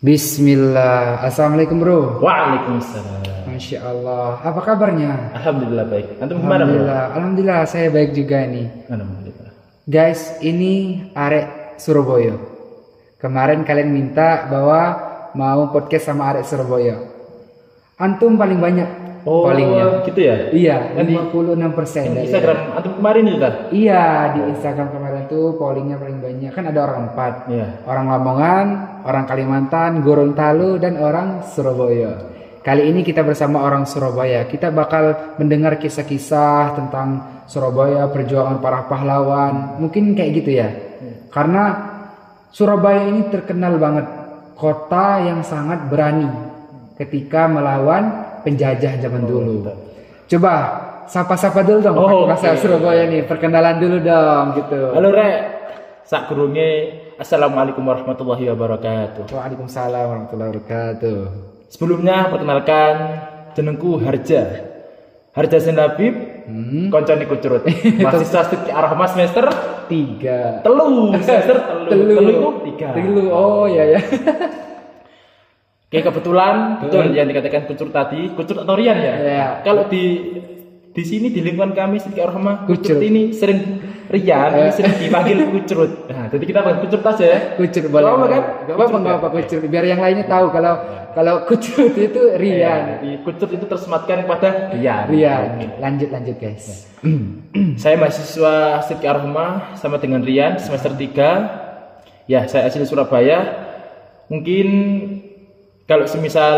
Bismillah. Assalamualaikum bro. Waalaikumsalam. Masya Allah. Apa kabarnya? Alhamdulillah baik. Antum gimana bro? Alhamdulillah saya baik juga nih. Alhamdulillah. Guys, ini Arek Surabaya. Kemarin kalian minta bahwa mau podcast sama Arek Surabaya. Antum paling banyak pollingnya. Gitu ya? Iya, Yang di 56% dari Instagram antum kemarin itu kan? Iya, di Instagram kemarin tuh pollingnya paling banyak. Kan ada orang 4. Iya. Orang Lamongan, orang Kalimantan, Gorontalo, dan orang Surabaya. Kali ini kita bersama orang Surabaya. Kita bakal mendengar kisah-kisah tentang Surabaya, perjuangan para pahlawan. Mungkin kayak gitu ya. Karena Surabaya ini terkenal banget. Kota yang sangat berani ketika melawan penjajah zaman dulu. Coba sapa-sapa dulu dong pakai bahasa Surabaya nih. Perkenalan dulu dong gitu. Halo Rek. Sak kurunge Assalamualaikum warahmatullahi wabarakatuh. Waalaikumsalam warahmatullahi wabarakatuh. Sebelumnya perkenalkan jenengku Harja. Harja Senabib, koncone kucurut. Mahasiswa studi Ar-Rahmah semester 3. semester telu. Telu. Oh ya. Oke, kebetulan betul yang dikatakan kucur tadi, kucur atau Rian ya. Iya. Kalau di sini di lingkungan kami Studi Ar-Rahmah, kucur Kucur. ini sering Rian, ini sering dipanggil kucurut. Nah, jadi kita panggil kucur aja ya. Kucur boleh. Gak apa kan? Gak apa kucur. Biar yang lainnya tahu kalau kucur itu Rian. Jadi kucur itu tersematkan kepada Rian. Rian. Oke. Lanjut guys. Saya mahasiswa Studi Ar-Rahmah sama dengan Rian semester 3. Ya, saya asli Surabaya. Mungkin kalau semisal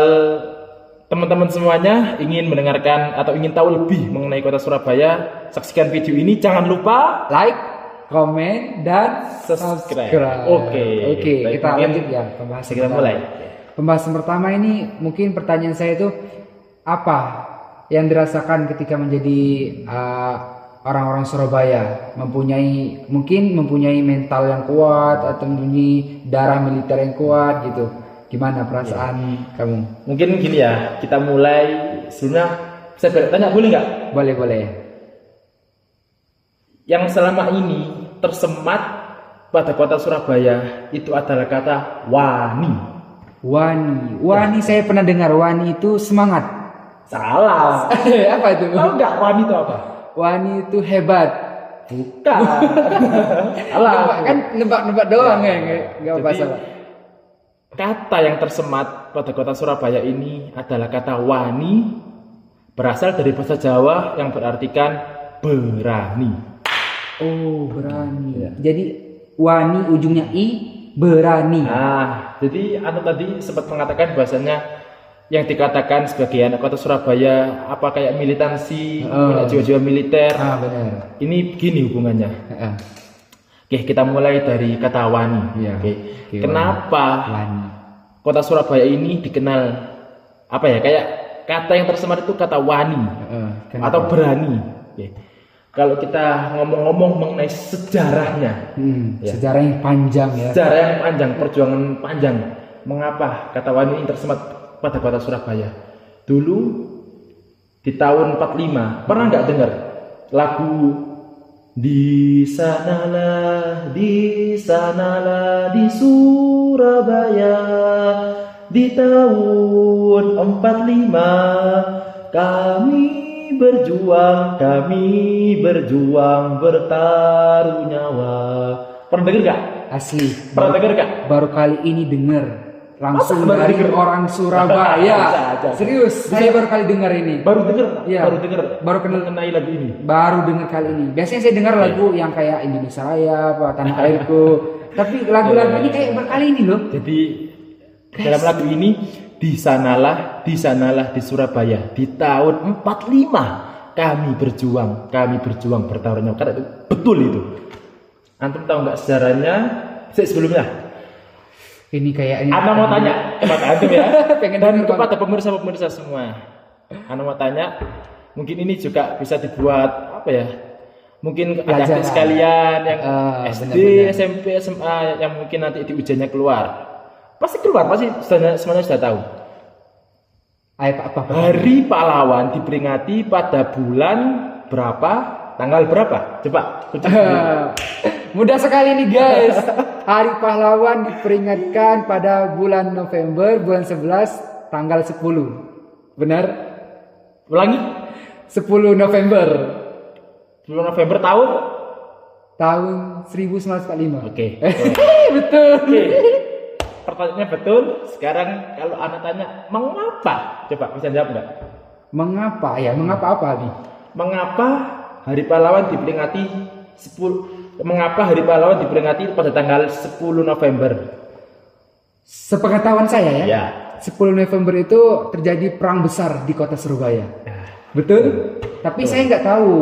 teman-teman semuanya ingin mendengarkan atau ingin tahu lebih mengenai kota Surabaya, saksikan video ini. Jangan lupa Like, komen, dan subscribe. Oke, baik, kita mungkin lanjut ya pembahasan kita pertama. mulai. Pembahasan pertama ini mungkin pertanyaan saya itu apa yang dirasakan ketika menjadi orang-orang Surabaya, mungkin mempunyai mental yang kuat atau mempunyai darah militer yang kuat gitu. Gimana perasaan kamu? Mungkin gini ya, kita mulai sebelumnya. Saya tanya boleh nggak? Boleh. Yang selama ini tersemat pada kota Surabaya itu adalah kata wani. Wani saya pernah dengar. Wani itu semangat. Salah. Apa itu? Tahu nggak wani itu apa? Wani itu hebat. Bukan. Salah. Nebak doang ya, nggak apa Jadi, salah. kata yang tersemat pada kota Surabaya ini adalah kata wani, berasal dari bahasa Jawa yang berartikan berani. Oh, berani. Jadi wani ujungnya i, berani. Nah, jadi anu tadi sempat mengatakan bahasanya yang dikatakan sebagai anak kota Surabaya apa kayak militansi, punya jiwa-jiwa militer. Benar. Ini begini hubungannya. Oke, kita mulai dari kata wani. Iya. Oke. Oke, Kenapa wani. kota Surabaya ini dikenal apa ya? Kayak kata yang tersemar itu kata wani atau berani. Oke. Kalau kita ngomong-ngomong mengenai sejarahnya, Sejarah yang panjang ya. sejarah yang panjang, perjuangan panjang. Mengapa kata wani ini tersemat pada kota Surabaya? Dulu di tahun 45, pernah nggak dengar lagu Di sanalah di Surabaya di tahun 45 kami berjuang bertaruh nyawa. Pernah dengar gak? Asli. Pernah dengar gak? Baru kali ini dengar langsung Masa dari baru denger? orang Surabaya. Bisa. Serius, saya baru kali dengar ini. Baru dengar? Iya. Baru kenal mengenai lagu ini. Baru dengar kali ini. Biasanya saya dengar lagu yang kayak Indonesia Raya, apa Tanah Airku. Tapi lagu-lagu ini kayak berkali ini loh. Jadi dalam lagu ini di sanalah di Surabaya di tahun 45 kami berjuang bertaruh nyawa. Karena itu betul itu. Antum tahu nggak sejarahnya? Sebelumnya Ini kayaknya. Ana mau tanya kepada antum ya. Pengen Dan denger, kepada pemirsa semua. Ana mau tanya, mungkin ini juga bisa dibuat apa ya? Mungkin adik-adik sekalian yang SD, benar-benar. SMP, SMA yang mungkin nanti di ujiannya keluar. Pasti semuanya sudah tahu. Ayo, apa? Hari Pahlawan diperingati pada bulan berapa? Tanggal berapa? Coba. Mudah sekali nih guys. Hari Pahlawan diperingatkan pada bulan November, bulan 11, tanggal 10. Benar? Ulangi. 10 November. 10 November tahun? Tahun 1945. Oke. Betul. Oke. Pertanyaannya betul. Sekarang kalau anak tanya, mengapa? Coba bisa jawab nggak? Mengapa ya? Mengapa apa nih? Mengapa Hari Pahlawan diperingati 10? Mengapa Hari Pahlawan diperingati pada tanggal 10 November? Sepengetahuan saya ya. Ya. 10 November itu terjadi perang besar di kota Surabaya. Betul? Tapi saya nggak tahu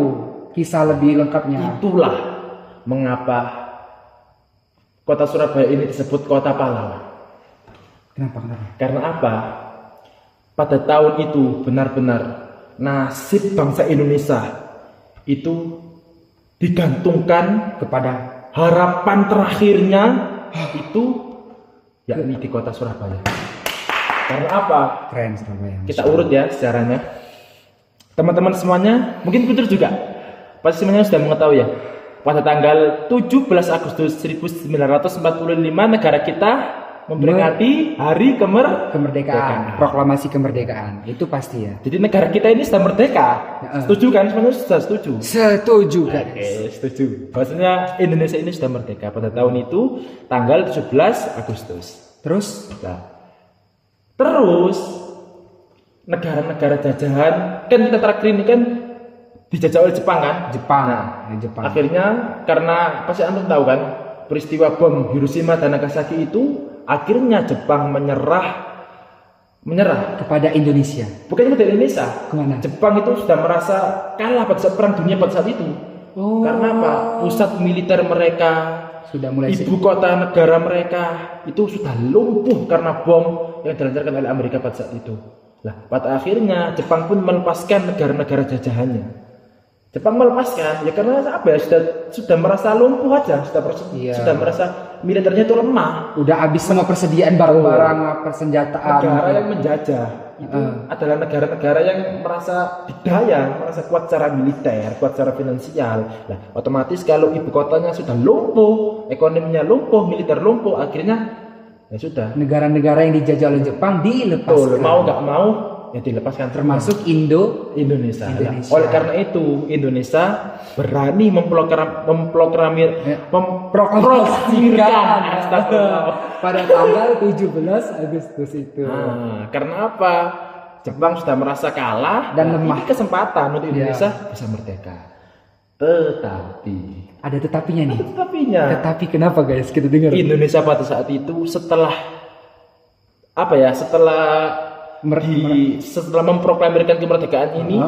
kisah lebih lengkapnya. Itulah mengapa kota Surabaya ini disebut kota pahlawan. Kenapa? Karena apa? Pada tahun itu benar-benar nasib bangsa Indonesia itu digantungkan Kepada harapan terakhirnya itu yakni di kota Surabaya. Karena apa? keren Surabaya. Kita urut ya sejarahnya. Teman-teman semuanya, mungkin Putur juga pasti semuanya sudah mengetahui ya. Pada tanggal 17 Agustus 1945 negara kita memperingati Hari Kemerdekaan, proklamasi kemerdekaan. Itu pasti ya. Jadi negara kita ini sudah merdeka. Setuju kan? Semuanya sudah setuju. Setuju guys. Oke, setuju. Bahwasanya Indonesia ini sudah merdeka pada tahun itu tanggal 17 Agustus. Terus Terus negara-negara jajahan kan kita terakhir ini kan dijajah oleh Jepang kan? Jepang. Nah, Jepang. akhirnya karena pasti antum tahu kan peristiwa bom Hiroshima dan Nagasaki itu akhirnya Jepang menyerah Kepada Indonesia. bukan kepada Indonesia. Kemana? Jepang itu sudah merasa kalah pada saat perang dunia pada saat itu. Oh. Karena apa? Pusat militer mereka, Sudah mulai ibu kota negara mereka itu sudah lumpuh karena bom yang dilancarkan oleh Amerika pada saat itu. Lah, pada akhirnya Jepang pun melepaskan negara-negara jajahannya. Jepang melepaskan ya karena apa ya sudah merasa lumpuh aja, sudah merasa militernya itu lemah. Udah habis semua persediaan barang-barang, persenjataan. Negara yang menjajah itu adalah negara-negara yang merasa berdaya, merasa kuat secara militer, kuat secara finansial. Nah, otomatis kalau ibu kotanya sudah lumpuh, ekonominya lumpuh, militer lumpuh, akhirnya ya sudah. Negara-negara yang dijajah oleh Jepang dilepaskan. Tuh, mau nggak mau ya dilepaskan, termasuk Indonesia. Nah, oleh karena itu Indonesia berani memproklamasikan pada tanggal 17 Agustus itu. Nah, karena apa? Jepang sudah merasa kalah dan lemah. Ini kesempatan untuk Indonesia bisa merdeka. Tetapi ada tetapinya nih. Tetapi kenapa guys? Kita dengar. Indonesia pada saat itu setelah memproklamirkan kemerdekaan ini,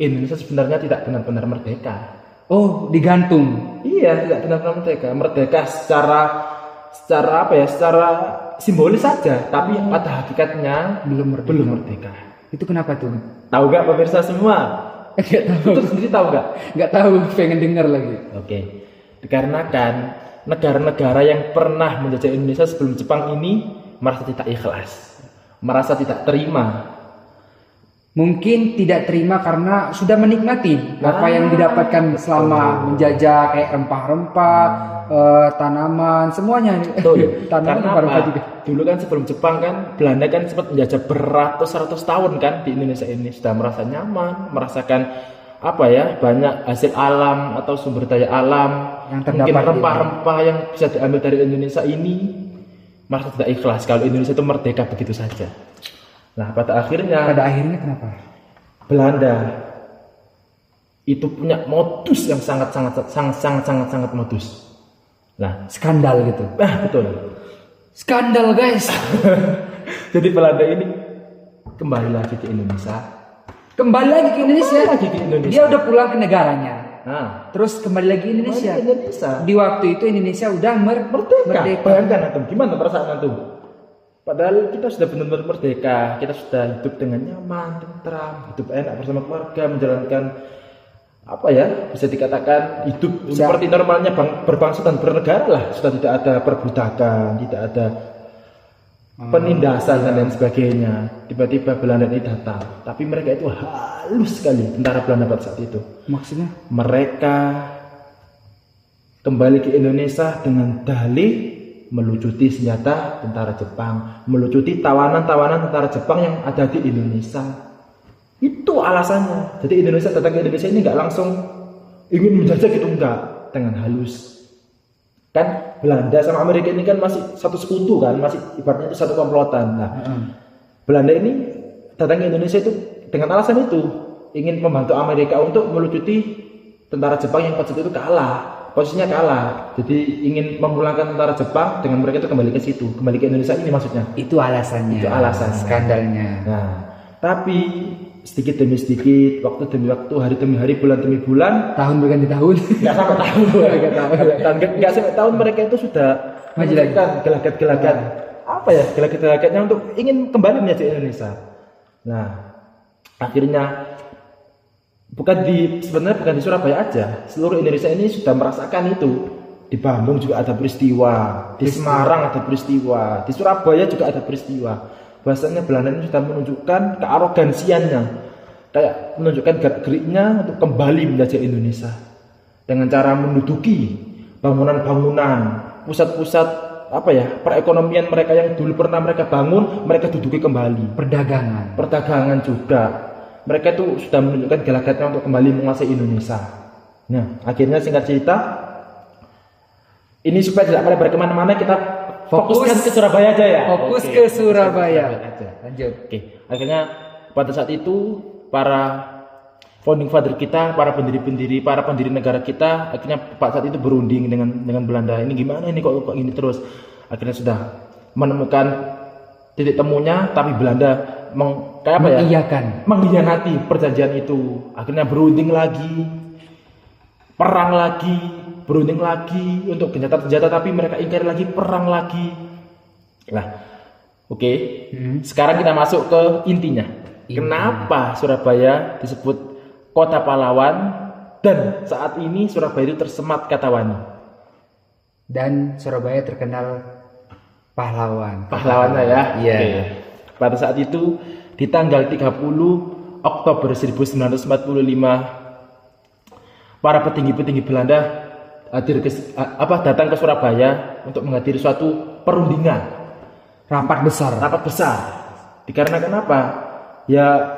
Indonesia sebenarnya tidak benar-benar merdeka. Oh, digantung. Iya, tidak benar-benar merdeka. Merdeka secara simbolis saja, tapi pada hakikatnya belum merdeka. Itu kenapa tuh? Tahu nggak pemirsa semua? Nggak tahu. Itu sendiri tahu nggak? Nggak tahu, pengen dengar lagi. Oke. Dikarenakan negara-negara yang pernah menjajah Indonesia sebelum Jepang ini merasa tidak ikhlas. Merasa tidak terima. Mungkin tidak terima karena sudah menikmati apa yang didapatkan selama menjajah, kayak rempah-rempah, tanaman, semuanya. Tanaman rempah-rempah juga. Dulu kan sebelum Jepang kan Belanda kan sempat menjajah beratus-ratus tahun kan di Indonesia ini, sudah merasa nyaman, merasakan banyak hasil alam atau sumber daya alam yang terdapat, mungkin rempah-rempah yang bisa diambil dari Indonesia ini. Merasa tidak ikhlas kalau Indonesia itu merdeka begitu saja. Nah, pada akhirnya kenapa? Belanda itu punya modus yang sangat modus. Nah, skandal gitu. Betul. Skandal, guys. Jadi Belanda ini kembali lagi ke Indonesia. Dia udah pulang ke negaranya. Nah, terus kembali lagi Indonesia. Di waktu itu Indonesia udah merdeka. Bayangkan antum, gimana perasaan antum? Padahal kita sudah benar-benar merdeka, kita sudah hidup dengan nyaman, tentram, hidup enak bersama keluarga, menjalankan bisa dikatakan hidup seperti normalnya berbangsa dan bernegara lah. Sudah tidak ada perbudakan, tidak ada penindasan dan lain sebagainya. Tiba-tiba Belanda ini datang, tapi mereka itu halus sekali, tentara Belanda pada saat itu. Maksudnya? Mereka kembali ke Indonesia dengan dalih melucuti senjata tentara Jepang, melucuti tawanan-tawanan tentara Jepang yang ada di Indonesia. Itu alasannya. Jadi Indonesia datang ke Indonesia ini nggak langsung ingin menjajah gitu, enggak, dengan halus. Kan Belanda sama Amerika ini kan masih satu sekutu kan, masih ibaratnya itu satu komplotan. Nah, Belanda ini datang ke Indonesia itu dengan alasan itu, ingin membantu Amerika untuk melucuti tentara Jepang yang pada saat itu kalah. Posisinya kalah, jadi ingin memulangkan tentara Jepang dengan mereka itu kembali ke situ, kembali ke Indonesia ini maksudnya. Itu alasannya. Itu alasan skandalnya. Nah, tapi sedikit demi sedikit, waktu demi waktu, hari demi hari, bulan demi bulan, Tahun berganti tahun. nggak sampai tahun, nggak sampai tahun mereka itu sudah menunjukkan gelagat-gelagat apa ya, gelagat-gelagatnya untuk ingin kembali menjadi Indonesia. Nah, akhirnya sebenarnya bukan di Surabaya aja, seluruh Indonesia ini sudah merasakan itu. Di Bandung juga ada peristiwa, di Semarang ada peristiwa, di Surabaya juga ada peristiwa. Bahasanya Belanda ini sudah menunjukkan kearogansiannya, kayak menunjukkan gerak-geriknya untuk kembali menjajah Indonesia dengan cara menduduki bangunan-bangunan, pusat-pusat perekonomian mereka yang dulu pernah mereka bangun, mereka duduki kembali. Perdagangan juga. Mereka itu sudah menunjukkan gelagatnya untuk kembali menguasai Indonesia. Nah, akhirnya singkat cerita, ini supaya tidak melebar kemana-mana, kita fokuskan ke Surabaya aja ya. Fokus ke Surabaya aja. Lanjut. Akhirnya pada saat itu para founding father kita, para pendiri negara kita, akhirnya pada saat itu berunding dengan Belanda. Ini gimana ini kok gini terus? Akhirnya sudah menemukan titik temunya, tapi Belanda mengkhianati perjanjian itu. Akhirnya berunding lagi, perang lagi, berunding lagi untuk senjata-senjata, tapi mereka ingkar lagi, perang lagi. Nah, oke. Sekarang kita masuk ke intinya. Kenapa Surabaya disebut kota pahlawan dan saat ini Surabaya itu tersemat kata wani? Dan Surabaya terkenal pahlawannya ya. Iya. Okay. Pada saat itu di tanggal 30 Oktober 1945 para petinggi-petinggi Belanda datang ke Surabaya untuk menghadiri suatu perundingan, rapat besar. Dikarenakan apa? Ya,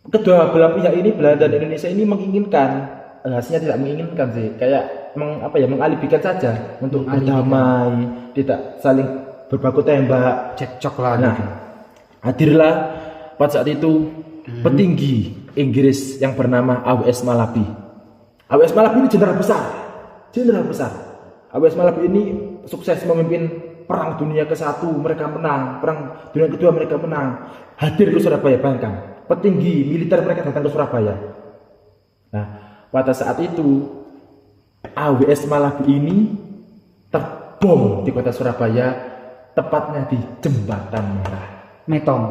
kedua belah pihak ini, Belanda dan Indonesia ini menginginkan, hasilnya tidak menginginkan sih, kayak mengalibikan saja untuk berdamai, tidak saling berbaku tembak, cekcok lah. Nah, hadirlah pada saat itu petinggi Inggris yang bernama A.W.S. Malabi. A.W.S. Malabi ini jenderal besar. A.W.S. Malabi ini sukses memimpin perang dunia ke-1, mereka menang, perang dunia kedua mereka menang. Hadir ke Surabaya, bayangkan, petinggi militer mereka datang ke Surabaya. Nah, pada saat itu A.W.S. Malabi ini terbom di kota Surabaya, tepatnya di Jembatan Merah. Metong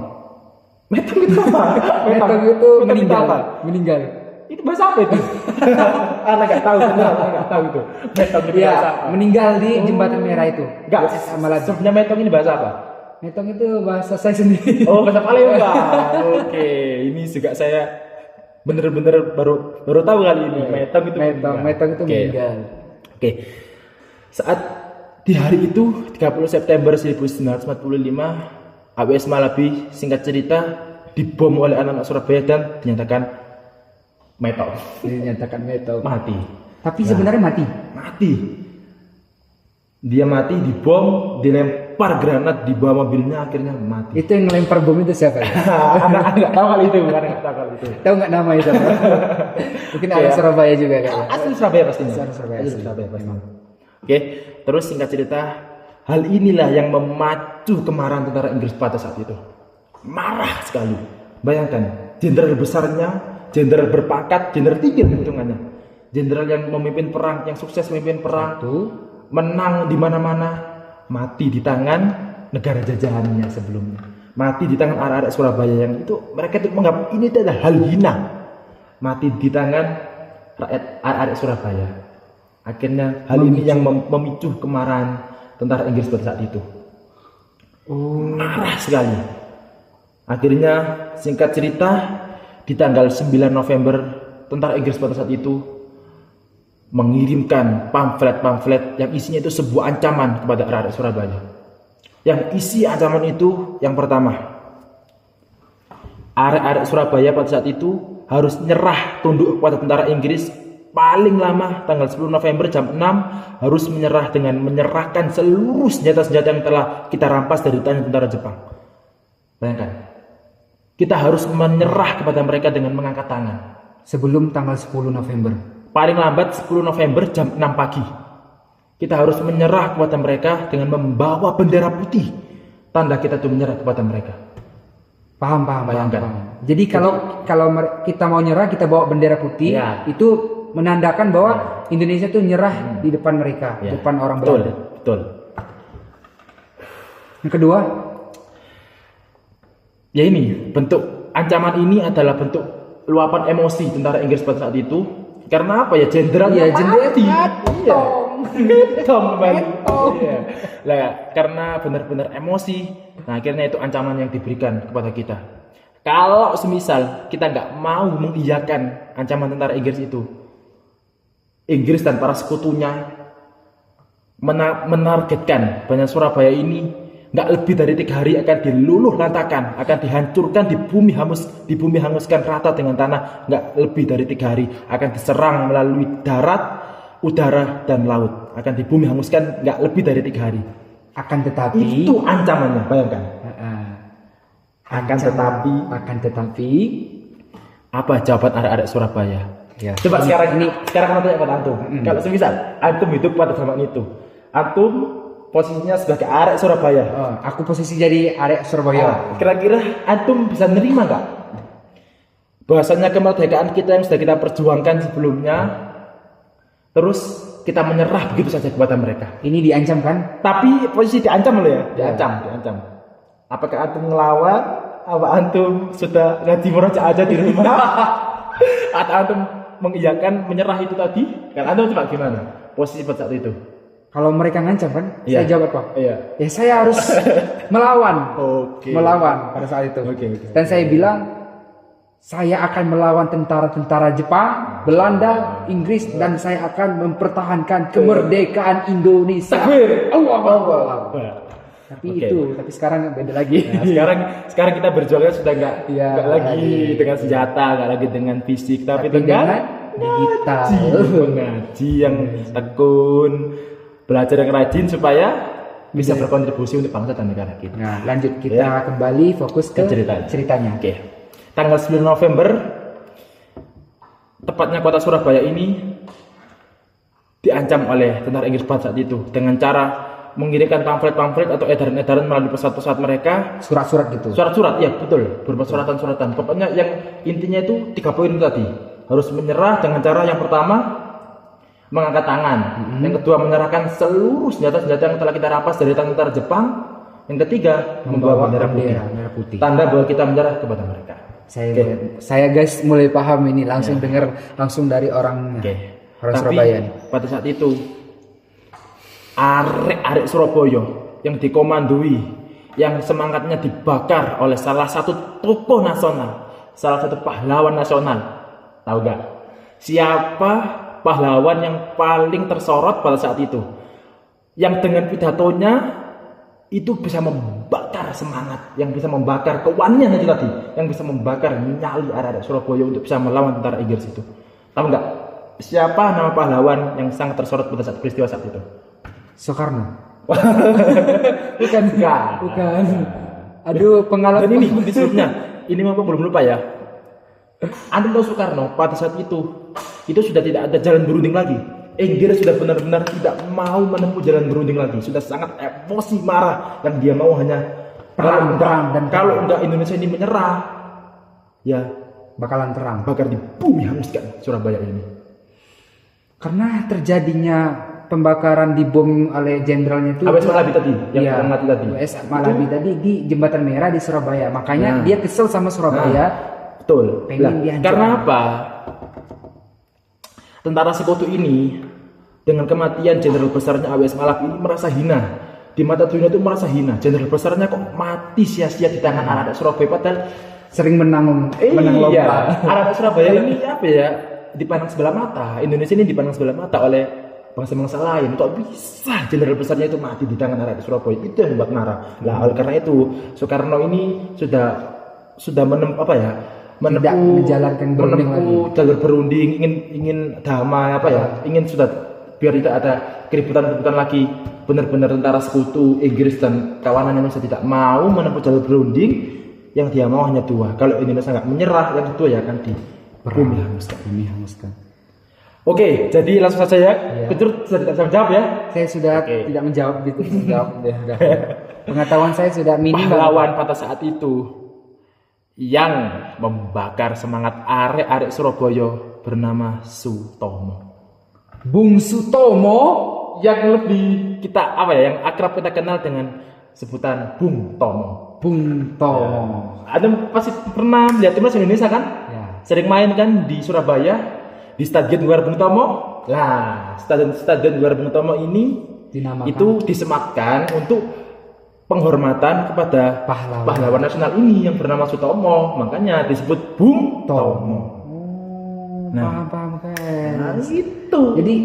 itu apa? Metong itu meninggal. Itu bahasa apa itu? Anak nggak tahu itu. Metong itu bahasa apa? Meninggal di Jembatan Merah itu. Enggak, sebenarnya metong ini bahasa apa? Metong itu bahasa saya sendiri. Oh, bahasa Palembang. Oke, ini juga saya bener-bener baru tahu kali ini. Metong itu meninggal. Oke. Saat di hari itu 30 September 1945, A.W.S. Malabi singkat cerita dibom oleh anak-anak Surabaya dan dinyatakan metong. Mati. Tapi sebenarnya mati. Dia mati, dibom, dilempar granat di bawah mobilnya, akhirnya mati. Itu yang ngelempar bom itu siapa? Anak nggak tahu kali itu, Tahu nggak nama itu? Mungkin orang Surabaya juga kan? Asli Surabaya pastinya. Surabaya pasti. Oke, terus singkat cerita, hal inilah yang memacu kemarahan tentara Inggris pada saat itu. Marah sekali. Bayangkan, jenderal besarnya, jenderal berpangkat, jenderal tinggi hitungannya. Jenderal yang memimpin perang, yang sukses memimpin perang, menang di mana-mana, mati di tangan negara jajahannya sebelumnya. Mati di tangan arek-arek Surabaya yang itu mereka itu menganggap ini adalah hal hina. Mati di tangan rakyat arek-arek Surabaya. Akhirnya hal ini yang memicu kemarahan tentara Inggris pada saat itu. Marah sekali. Akhirnya singkat cerita di tanggal 9 November tentara Inggris pada saat itu mengirimkan pamflet-pamflet yang isinya itu sebuah ancaman kepada arek-arek Surabaya. Yang isi ancaman itu yang pertama, arek-arek Surabaya pada saat itu harus nyerah tunduk kepada tentara Inggris paling lama tanggal 10 November jam 6, harus menyerah dengan menyerahkan seluruh senjata-senjata yang telah kita rampas dari tangan tentara Jepang. Bayangkan, kita harus menyerah kepada mereka dengan mengangkat tangan Sebelum tanggal 10 November. paling lambat 10 November jam 6 pagi. Kita harus menyerah kepada mereka dengan membawa bendera putih, tanda kita itu menyerah kepada mereka. Paham. Bayangkan. Jadi kalau kita mau nyerah, kita bawa bendera putih, Ya. itu menandakan bahwa Indonesia tuh nyerah di depan mereka, Ya. depan orang Betul, Belanda. betul. Yang kedua, Ya ini, bentuk ancaman ini adalah bentuk luapan emosi tentara Inggris pada saat itu. Karena apa ya, jenderalnya Iya, mati. Iya. Getong, Bang. Getong. Iya. Lah, karena benar-benar emosi, nah akhirnya itu ancaman yang diberikan kepada kita. Kalau semisal kita nggak mau mengiyakan ancaman tentara Inggris itu, Inggris dan para sekutunya menargetkan Banjar Surabaya ini nggak lebih dari 3 hari akan diluluh lantakan, akan dihancurkan, di bumi hanguskan rata dengan tanah. Nggak lebih dari 3 hari akan diserang melalui darat, udara dan laut, akan di bumi hanguskan nggak lebih dari 3 hari. akan tetapi Itu ancamannya, bayangkan. Akan tetapi apa jawaban arek-arek Surabaya? Ya. Coba sekarang kamu tanya pada antum. Kalau semisal antum hidup pada zaman itu, antum posisinya sebagai arek Surabaya. Aku posisi jadi arek Surabaya. Kira-kira antum bisa nerima nggak bahwasanya kemerdekaan kita yang sudah kita perjuangkan sebelumnya, terus kita menyerah begitu saja kepada mereka? Ini diancam kan? Tapi posisi diancam loh ya, diancam. Apakah antum ngelawan? Apa antum sudah ngaji murojaah aja di rumah? Atau antum mengiyakan menyerah itu tadi? Kan antum coba gimana posisi pada saat itu? Kalau mereka ngancam kan, Iya. saya jawab apa? Iya. Ya saya harus melawan. Oke. Melawan pada saat itu. Oke. Dan saya bilang saya akan melawan tentara-tentara Jepang, Belanda, Inggris, dan saya akan mempertahankan kemerdekaan Indonesia. Takbir. Allah. Wah. Tapi Oke. tapi sekarang beda lagi. Nah, sekarang kita berjuangnya sudah nggak Iya, lagi dengan senjata, nggak lagi dengan fisik, tapi dengan digital. mengaji yang tekun, belajar yang rajin supaya bisa berkontribusi untuk bangsa dan negara kita. Nah, lanjut kita kembali fokus ke ceritanya. Oke. Tanggal 9 November, tepatnya kota Surabaya ini diancam oleh tentara Inggris pada saat itu dengan cara mengirimkan pamflet-pamflet atau edaran-edaran melalui pesawat-pesawat mereka. Surat-surat gitu. Surat-surat, ya betul, berupa suratan-suratan. Pokoknya yang intinya itu 3 poin itu tadi. Harus menyerah dengan cara yang pertama mengangkat tangan, yang kedua menyerahkan seluruh senjata-senjata yang telah kita rampas dari tentara Jepang, yang ketiga membawa bendera putih. Tanda bahwa kita menyerah kepada mereka. Saya guys mulai paham ini, langsung dengar langsung dari orang Tapi Surabaya nih. pada saat itu arek-arek Surabaya yang dikomandoi, yang semangatnya dibakar oleh salah satu tokoh nasional, salah satu pahlawan nasional. Tahu gak siapa pahlawan yang paling tersorot pada saat itu, yang dengan pidatonya itu bisa membakar semangat, yang bisa membakar kewannya tadi, yang bisa membakar nyali arek-arek Surabaya untuk bisa melawan tentara Inggris itu? Tahu nggak siapa nama pahlawan yang sangat tersorot pada saat peristiwa saat itu? Soekarno. Bukan. Aduh, pengalaman Dan ini sebelumnya, ini mau belum lupa ya. Anda tahu Soekarno pada saat itu sudah tidak ada jalan berunding lagi. Inggris sudah benar-benar tidak mau menempuh jalan berunding lagi, sudah sangat emosi, marah, yang dia mau hanya perang. Kalau enggak Indonesia ini menyerah, ya bakalan perang. Bakar di bumi hanguskan Surabaya ini. Karena terjadinya pembakaran di bom oleh jenderalnya itu W.S. Malabi tadi, yang mati tadi. W.S. Malabi tadi di Jembatan Merah di Surabaya. Makanya dia kesel sama Surabaya. Betul. Pengen dihancurkan. Karena apa? Tentara sekutu ini dengan kematian jenderal besarnya W.S. Malabi ini merasa hina. Di mata dunia itu merasa hina. Jenderal besarnya kok mati sia-sia di tangan anak Surabaya, padahal sering menang lomba. Anak Surabaya ini apa ya? dipandang sebelah mata. Indonesia ini dipandang sebelah mata oleh bangsa-bangsa lain. Kok bisa jenderal besarnya itu mati di tangan arek Surabaya? Itu yang membuat marah. Lah oleh karena itu Soekarno ini sudah menempuh jalur berunding, ingin damai ingin sudah biar tidak ada keributan lagi. Benar-benar tentara sekutu Inggris dan kawanan Indonesia tidak mau menempuh jalur berunding, yang dia mau hanya dua. Kalau Indonesia nggak menyerah, yang kedua ya akan bumi hanguskan. Oke, jadi langsung saja ya. Kecut sudah tidak bisa menjawab ya. Saya sudah tidak menjawab gitu. Pengetahuan saya sudah minim. Pahlawan pada saat itu yang membakar semangat arek Surabaya bernama Sutomo. Bung Sutomo, yang lebih yang akrab kita kenal dengan sebutan Bung Tomo. Anda pasti pernah lihat timnas Indonesia kan? Ya. Sering main kan di Surabaya, di Stadion Gelora Bung Tomo. Nah, Stadion Gelora Bung Tomo ini itu disematkan untuk penghormatan kepada pahlawan nasional ini yang bernama Sutomo. Makanya disebut Bung Tomo. Paham kan? Nah, itu. Jadi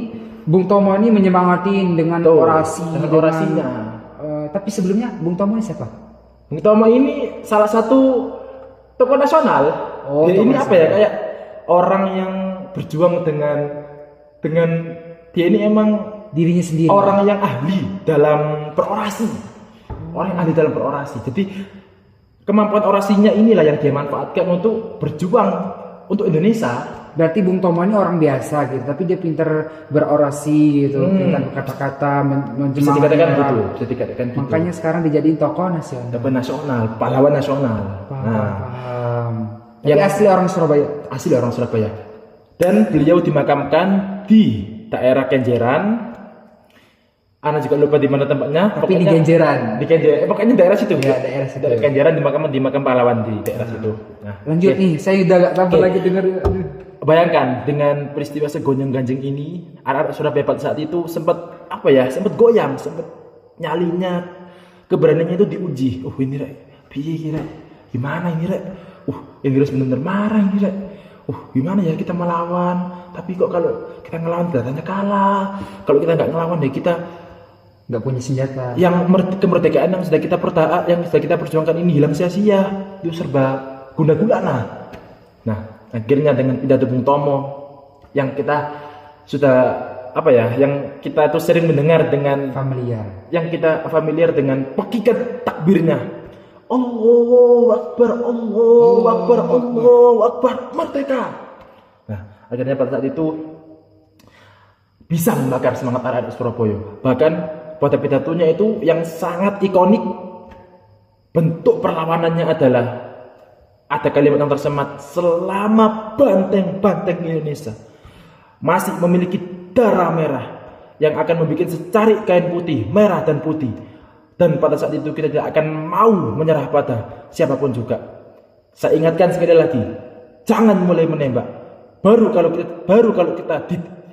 Bung Tomo ini menyemangatin dengan orasinya. Tapi sebelumnya Bung Tomo ini siapa? Bung Tomo ini salah satu tokoh nasional. Dia ini kayak orang yang berjuang dengan dia ini emang dirinya sendiri. Orang yang ahli dalam berorasi. Jadi kemampuan orasinya inilah yang dia manfaatkan untuk berjuang untuk Indonesia. Berarti Bung Tomo ini orang biasa gitu, tapi dia pintar berorasi gitu, pintar berkata-kata, bisa dikatakan gitu. Makanya sekarang dijadiin tokoh nasional. Pahlawan nasional. Paham. Tapi asli orang Surabaya. Dan beliau dimakamkan di daerah Kenjeran. Ana juga lupa di mana tempatnya. Tapi di Kenjeran. Pokoknya daerah situ. Ya, daerah situ. Daerah Kenjeran di makam pahlawan di daerah situ. Nah, lanjut nih, saya udah gak sabar lagi dengar. Bayangkan dengan peristiwa segonjang ganjing ini, anak-anak Surabaya pada saat itu sempat goyang, sempat nyalinya, keberaniannya itu diuji. Ini rek, piye rek? Gimana ini rek? Inggris benar-benar marah ini rek. Gimana ya kita melawan? Tapi kok kalau kita ngelawan kelihatannya kalah. Kalau kita nggak ngelawan ya kita nggak punya senjata. Yang kemerdekaan yang sudah kita perjuangkan ini hilang sia-sia. Itu serba guna-gulana. Nah, akhirnya dengan pidato Bung Tomo yang kita sudah yang kita tuh sering mendengar dengan familiar dengan pekikat takbirnya. Allahu Akbar, Allahu Akbar, Allahu Akbar, merdeka. Nah, akhirnya pada saat itu bisa membakar semangat anak Surabaya. Bahkan pada pidatonya itu yang sangat ikonik, bentuk perlawanannya adalah ada kalimat yang tersemat, selama banteng-banteng Indonesia masih memiliki darah merah yang akan membuat secarik kain putih, merah dan putih. Dan pada saat itu kita tidak akan mau menyerah pada siapapun juga. Saya ingatkan sekali lagi, jangan mulai menembak. Baru kalau kita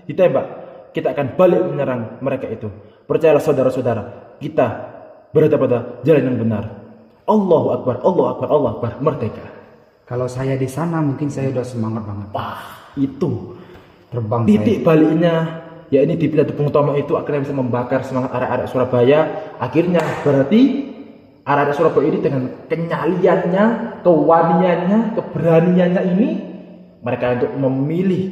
ditembak, kita akan balik menyerang mereka itu. Percayalah saudara-saudara, kita berada pada jalan yang benar. Allahu Akbar, Allahu Akbar, Allahu Akbar, merdeka. Kalau saya di sana mungkin saya udah semangat banget. Itu terbang. Titik baliknya, ya ini di pidato Bung Tomo itu akhirnya bisa membakar semangat arek-arek Surabaya. Akhirnya berarti arek-arek Surabaya ini dengan kenyaliannya, kewaniannya, keberaniannya ini, mereka untuk memilih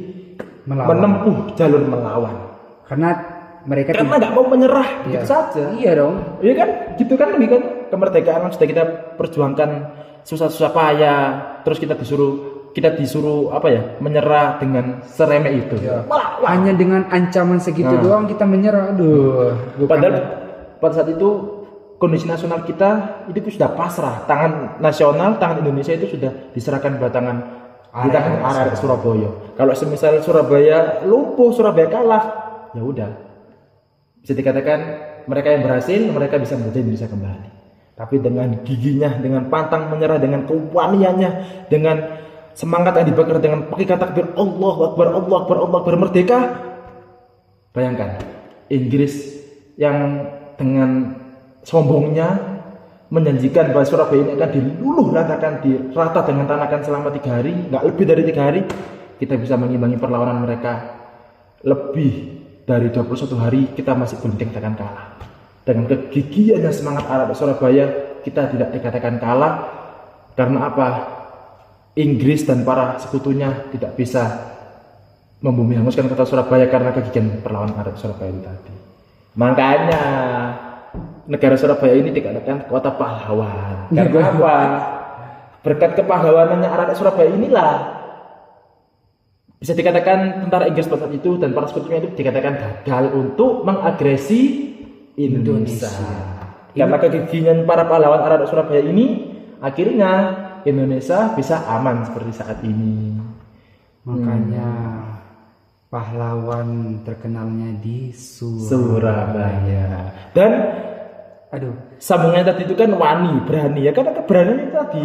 menempuh jalur melawan. Karena nggak mau menyerah gitu saja. Iya dong. Iya kan, gitu kan lebih kan kemerdekaan sudah kita perjuangkan susah-susah payah, terus kita disuruh menyerah dengan seremeh itu. Ya. Hanya dengan ancaman segitu doang kita menyerah. Padahal pada saat itu kondisi nasional kita itu sudah pasrah. Tangan nasional, tangan Indonesia itu sudah diserahkan pada tangan arek Surabaya. Kalau semisal Surabaya lumpuh, Surabaya kalah, ya udah. Bisa dikatakan mereka yang berhasil, mereka bisa menjadi Indonesia kembali. Tapi dengan giginya, dengan pantang menyerah, dengan kewaniannya, dengan semangat yang dibakar dengan pekikat takbir Allahu Akbar, Allahu Akbar, Allahu Akbar, merdeka. Bayangkan Inggris yang dengan sombongnya menjanjikan bahwa Surabaya ini akan diluluh lantakan, dirata dengan tanakan selama 3 hari, nggak lebih dari 3 hari. kita bisa mengimbangi perlawanan mereka lebih dari 21 hari, kita masih belum dikatakan kalah. Dengan kegigihan dan semangat Arab Surabaya, kita tidak dikatakan kalah. Karena apa? Inggris dan para sekutunya tidak bisa membumi hanguskan kota Surabaya karena kegigihan perlawanan Arab Surabaya itu tadi. Makanya negara Surabaya ini dikatakan kota pahlawan. Karena apa? Berkat kepahlawanannya Arab Surabaya inilah bisa dikatakan tentara Inggris pada saat itu dan para sekutunya itu dikatakan gagal untuk mengagresi Indonesia. Karena kegigihan para pahlawan Arab Surabaya ini, akhirnya Indonesia bisa aman seperti saat ini. Makanya pahlawan terkenalnya di Surabaya. Dan sambungannya tadi itu kan wani, berani ya, karena keberanian itu tadi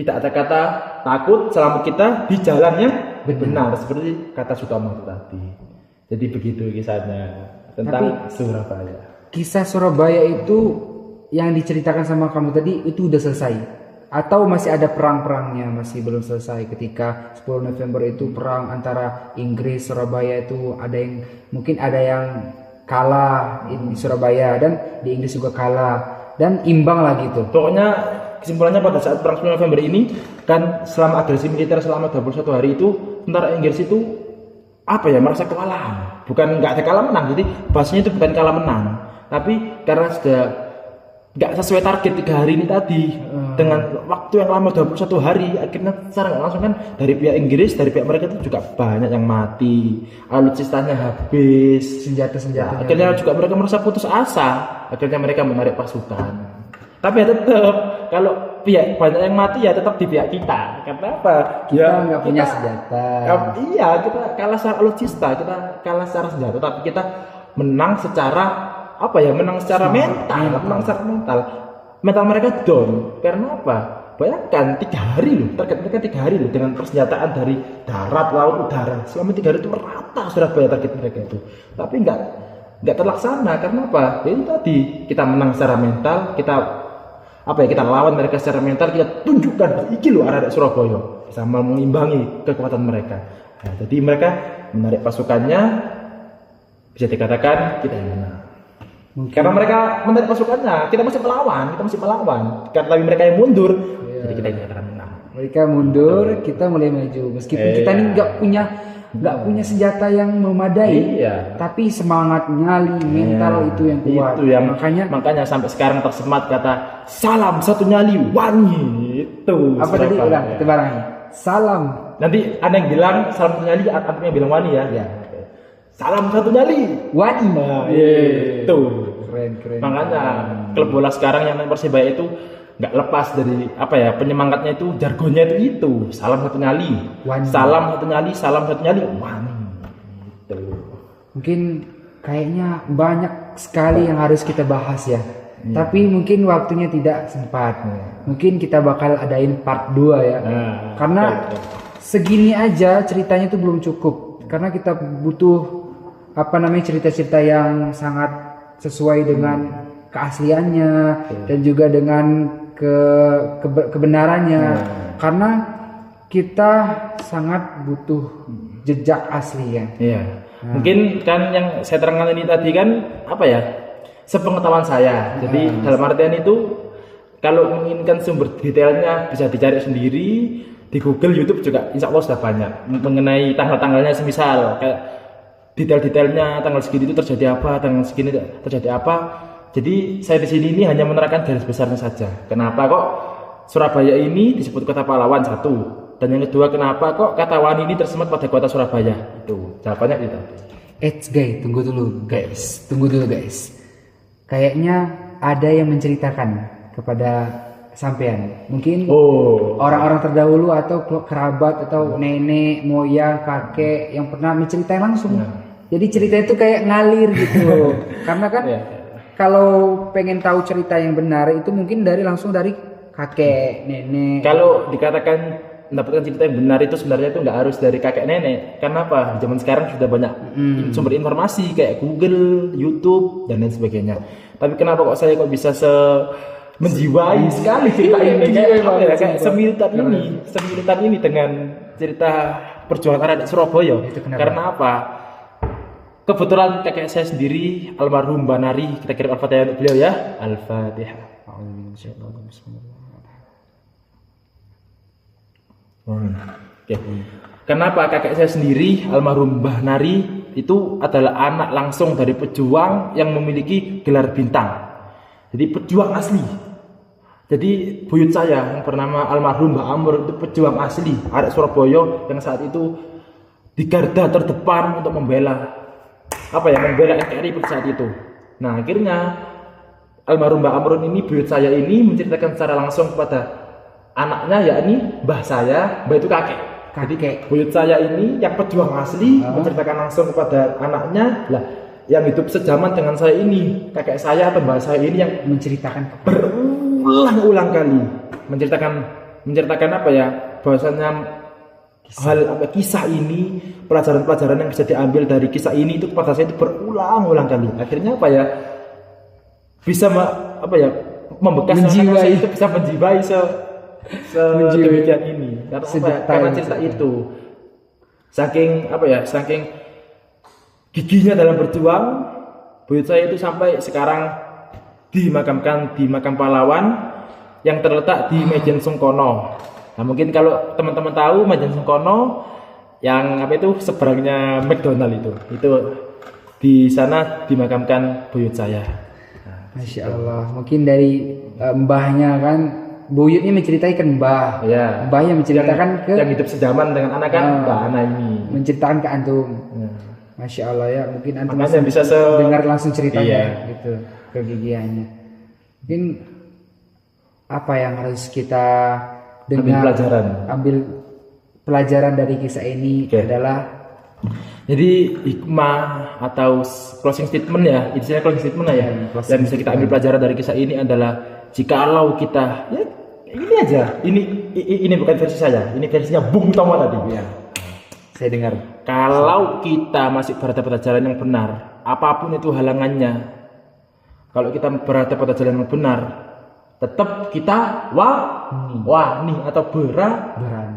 tidak ada kata takut selama kita di jalan yang benar seperti kata Sutomo itu tadi. Jadi begitu kisahnya tentang Surabaya. Kisah Surabaya itu yang diceritakan sama kamu tadi itu udah selesai? Atau masih ada perang-perangnya, masih belum selesai ketika 10 November itu perang antara Inggris, Surabaya itu ada yang mungkin ada yang kalah di Surabaya dan di Inggris juga kalah dan imbang lagi itu. Pokoknya kesimpulannya pada saat perang 10 November ini kan selama agresi militer selama 21 hari itu tentara Inggris itu merasa kewalahan. Bukan nggak ada kalah menang, jadi bahasanya itu bukan kalah menang. Tapi karena sudah nggak sesuai target 3 hari ini tadi dengan waktu yang lama 21 hari, akhirnya secara nggak langsung kan dari pihak Inggris, dari pihak mereka itu juga banyak yang mati, alutsistanya habis, senjata-senjata. Akhirnya juga mereka merasa putus asa, akhirnya mereka menarik pasukan. Tapi ya tetap kalau pihak banyak yang mati ya tetap di pihak kita. Karena apa? Kita nggak punya senjata. Iya, kita kalah secara alutsista, kita kalah secara senjata, tapi kita menang secara menang secara mental. Mental mereka down. Karena apa? Bayangkan 3 hari loh, target mereka 3 hari loh dengan persenjataan dari darat, laut, udara. Selama 3 hari itu merata Surabaya target mereka itu. Tapi nggak terlaksana. Karena apa? Ya itu tadi, kita menang secara mental, kita lawan mereka secara mental, kita tunjukkan iki loh arah Surabaya bisa mengimbangi kekuatan mereka. Nah, jadi mereka menarik pasukannya, bisa dikatakan kita yang menang. Karena mereka menarik pasukannya, kita masih melawan. Karena mereka yang mundur, jadi kita yang akan menang. Mereka mundur, kita mulai maju. Meskipun kita ini nggak punya senjata yang memadai, tapi semangat, nyali, mental itu yang kuat. Itu yang makanya sampai sekarang tersemat kata salam satu nyali wani itu. Apa tadi ulang kita barangnya? Salam. Nanti ada yang bilang salam satu nyali, artinya bilang wani ya. Salam satu nyali wani. Nah, itu. Keren. Makanya klub bola sekarang yang main Persebaya itu nggak lepas dari penyemangatnya itu, jargonnya itu salam satu nyali wani. Salam satu nyali wani. Itu. Mungkin kayaknya banyak sekali yang harus kita bahas ya. Tapi mungkin waktunya tidak sempat. Mungkin kita bakal adain part 2 ya. Karena segini aja ceritanya itu belum cukup. Karena kita butuh cerita-cerita yang sangat sesuai dengan keasliannya dan juga dengan kebenarannya. Karena kita sangat butuh jejak asli ya. Mungkin kan yang saya terangkan ini tadi kan sepengetahuan saya. Jadi dalam artian itu kalau menginginkan sumber detailnya bisa dicari sendiri di Google, YouTube juga insya Allah sudah banyak mengenai tanggal-tanggalnya, semisal kayak detail-detailnya tanggal segini itu terjadi apa, tanggal segini terjadi apa. Jadi saya di sini ini hanya menerangkan garis besarnya saja. Kenapa kok Surabaya ini disebut kota pahlawan, satu, dan yang kedua kenapa kok kata wani ini tersemat pada kota Surabaya, itu jawabannya itu. Guys, tunggu dulu guys. Kayaknya ada yang menceritakan kepada sampean. Mungkin orang-orang terdahulu atau kerabat atau nenek, moyang, kakek yang pernah menceritain langsung. Jadi cerita itu kayak ngalir gitu. Karena kan kalau pengen tahu cerita yang benar itu mungkin langsung dari kakek, nenek. Kalau dikatakan mendapatkan cerita yang benar itu sebenarnya itu nggak harus dari kakek nenek. Karena apa? Zaman sekarang sudah banyak sumber informasi kayak Google, YouTube dan lain sebagainya. Tapi kenapa kok saya bisa menjiwai sekali cerita ini, kayak semilitan ini dengan cerita perjuangan anak Surabaya. Itu kenapa? Karena apa? Kebetulan kakek saya sendiri almarhum Mbak Nari, kita kirim Al-Fatihah untuk beliau ya. Al-Fatihah. Oke. Kenapa kakek saya sendiri almarhum Mbah Nari itu adalah anak langsung dari pejuang yang memiliki gelar bintang. Jadi pejuang asli. Jadi buyut saya yang bernama almarhum Mbah Amr itu pejuang asli, anak Surabaya yang saat itu di garda terdepan untuk membela membela NKRI pada saat itu. Nah, akhirnya almarhum Mbah Amrun ini, buyut saya ini menceritakan secara langsung kepada anaknya, yakni mbah saya, mbah itu kakek. Jadi buyut saya ini yang pejuang asli menceritakan langsung kepada anaknya, lah yang hidup sejaman dengan saya ini, kakek saya atau mbah saya ini yang menceritakan berulang-ulang kali menceritakan bahwasanya kisah ini, pelajaran-pelajaran yang bisa diambil dari kisah ini itu kepada saya itu berulang-ulang kali. Akhirnya bisa membekas menjiwai, itu bisa menjiwai sedemikian ini. Karena cerita itu saking giginya dalam berjuang, buyut saya itu sampai sekarang dimakamkan di makam pahlawan yang terletak di Mejen Sungkono. Nah, mungkin kalau teman-teman tahu Mejen Sungkono yang seberangnya McDonald itu di sana dimakamkan buyut saya. Nah, Masya Allah. Mungkin dari mbahnya kan, buyutnya menceritakan mbah. Ya. Mbahnya menceritakan yang hidup sejaman dengan anak kan Mbak Ana ini. Menceritakan ke antum. Ya. Masya Allah ya. Mungkin antum bisa dengar langsung ceritanya gitu, kegigihannya. Mungkin apa yang harus kita ambil pelajaran dari kisah ini adalah, jadi hikmah atau closing statement ya, intinya closing statement ya, yang bisa kita ambil pelajaran dari kisah ini adalah jikalau kita ini bukan versi saya, ini versinya Bung Tomo tadi ya. Saya dengar, kalau kita masih berada pada jalan yang benar, apapun itu halangannya, kalau kita berada pada jalan yang benar, tetap kita wani atau berani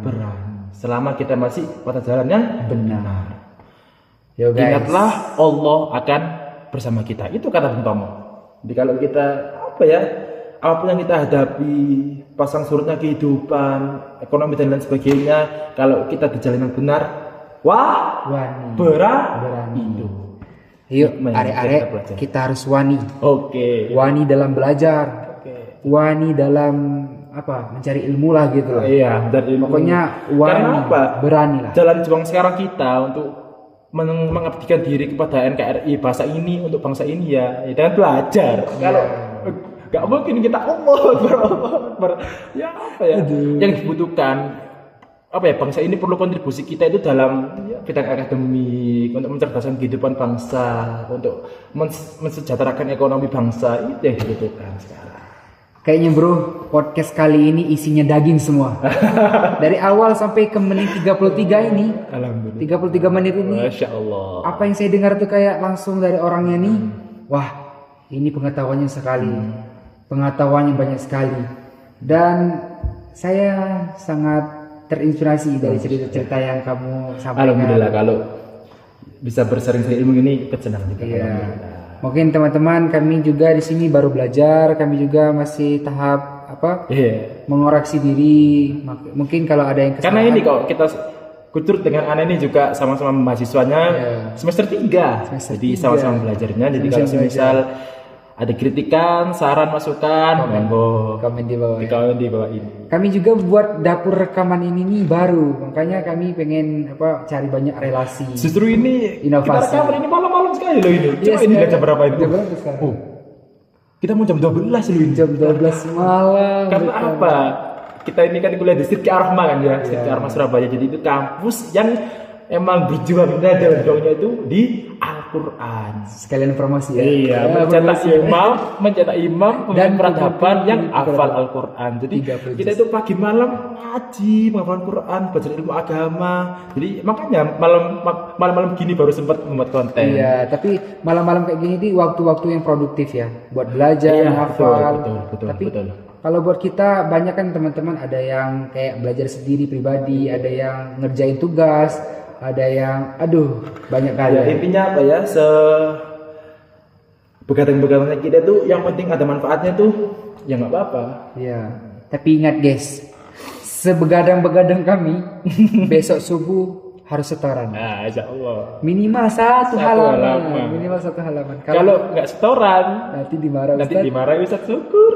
selama kita masih pada jalan yang benar. Yo guys, ingatlah Allah akan bersama kita, itu kata Bung Tomo. Jadi kalau kita apapun yang kita hadapi, pasang surutnya kehidupan, ekonomi dan lain sebagainya, kalau kita di jalan yang benar, berani itu. Yuk, arek-arek, kita harus wani. Oke. Wani dalam belajar. Wani dalam mencari ilmu lah gitu lah. Iya, dari ilmu. Pokoknya wani, berani lah. Jalan juang sekarang kita untuk mengabdikan diri kepada NKRI, bangsa ini, untuk bangsa ini ya dengan belajar. Kalau nggak mungkin kita yang dibutuhkan bangsa ini perlu kontribusi kita itu dalam bidang akademik, untuk mencerdaskan kehidupan bangsa, untuk mensejahterakan ekonomi bangsa, itu yang dibutuhkan sekarang. Kayaknya bro, podcast kali ini isinya daging semua. Dari awal sampai ke menit 33 ini. Alhamdulillah. 33 menit ini. Masya Allah. Apa yang saya dengar tuh kayak langsung dari orangnya nih. Wah, ini pengetahuannya sekali. Pengetahuannya banyak sekali. Dan saya sangat terinspirasi dari cerita-cerita yang kamu sampaikan. Alhamdulillah, kalau bisa bersering-sering ilmu ini kesenangan juga. Iya. Mungkin teman-teman, kami juga di sini baru belajar, kami juga masih tahap mengoreksi diri. Mungkin kalau ada yang kesalahan. Karena ini kok kita kutur dengan Ana ini juga sama-sama mahasiswanya semester 3. Jadi sama-sama belajarnya. Jadi kalau misal ada kritikan, saran, masukan, komen di bawah. Komen di bawah ini. Kami juga buat dapur rekaman ini nih baru, makanya kami pengen cari banyak relasi. Justru ini inovasi. Kita rekaman ini malam-malam sekali loh ini. Coba ini jam berapa itu? Jam berapa sekarang? Kita mau jam 12 loh ini. Jam 12 malam. Karena apa? Kita ini kan kuliah di Sidki Arhma kan ya, Sidki Arhma Surabaya. Jadi itu kampus yang emang berjuang dalamnya itu di Al-Quran. Sekalian promosi ya. Iya, mencetak imam dan peradaban yang hafal Al-Quran. Jadi kita itu pagi malam ngaji, menghafal Al-Quran, baca ilmu agama. Jadi makanya malam-malam gini baru sempat membuat konten. Iya, tapi malam-malam kayak gini di waktu-waktu yang produktif ya, buat belajar, menghafal. Betul. Kalau buat kita banyak kan teman-teman, ada yang kayak belajar sendiri pribadi, ada yang ngerjain tugas, ada yang banyak kali. Ya, intinya apa ya, begadang-begadangnya kita tuh yang penting ada manfaatnya tuh ya nggak apa-apa. Iya. Tapi ingat guys, sebegadang-begadang kami besok subuh harus setoran. Nah, insya Allah. Minimal satu halaman. Minimal satu halaman. Kalau nggak setoran, nanti dimarah nanti Ustaz. dimarahi Ustaz Syukur.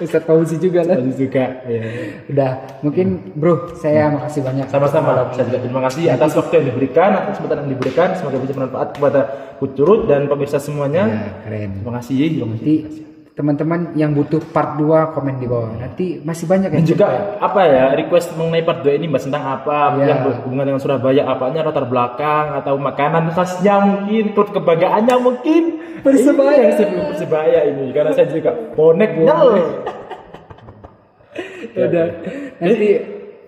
Ustaz Fauzi juga lah. Fauzi juga. Ya. Udah, mungkin bro, saya makasih banyak. Sama-sama. Saya juga terima kasih atas waktu yang diberikan, atas kesempatan yang diberikan. Semoga bisa bermanfaat kepada Kucurut dan pemirsa semuanya. Ya, keren. Terima kasih. Nanti teman-teman yang butuh part 2 komen di bawah. Nanti masih banyak Dan yang juga apa ya, request mengenai part 2 ini bahas tentang apa, Ya. yang berhubungan dengan Surabaya, apanya, latar belakang atau makanan khasnya mungkin, klub kebanggaannya mungkin. Persebaya. Iya, sebelum Persebaya ini, karena saya juga bonek nyel. Udah. Nanti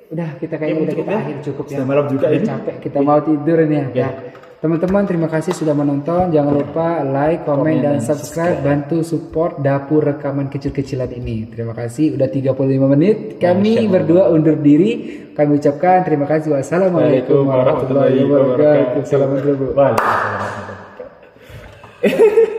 udah kita kayaknya udah cukup kita ya. akhir cukup ya. Sudah malam juga Udah ini. capek, kita mau tidur nih ya. Ya. Teman-teman terima kasih sudah menonton. Jangan lupa like, komen dan subscribe. Bantu support dapur rekaman kecil-kecilan ini. Terima kasih. Udah 35 menit. Kami berdua undur diri. Kami ucapkan terima kasih. Wassalamualaikum warahmatullahi wabarakatuh. Salam dulu. Waalaikumsalam warahmatullahi wabarakatuh.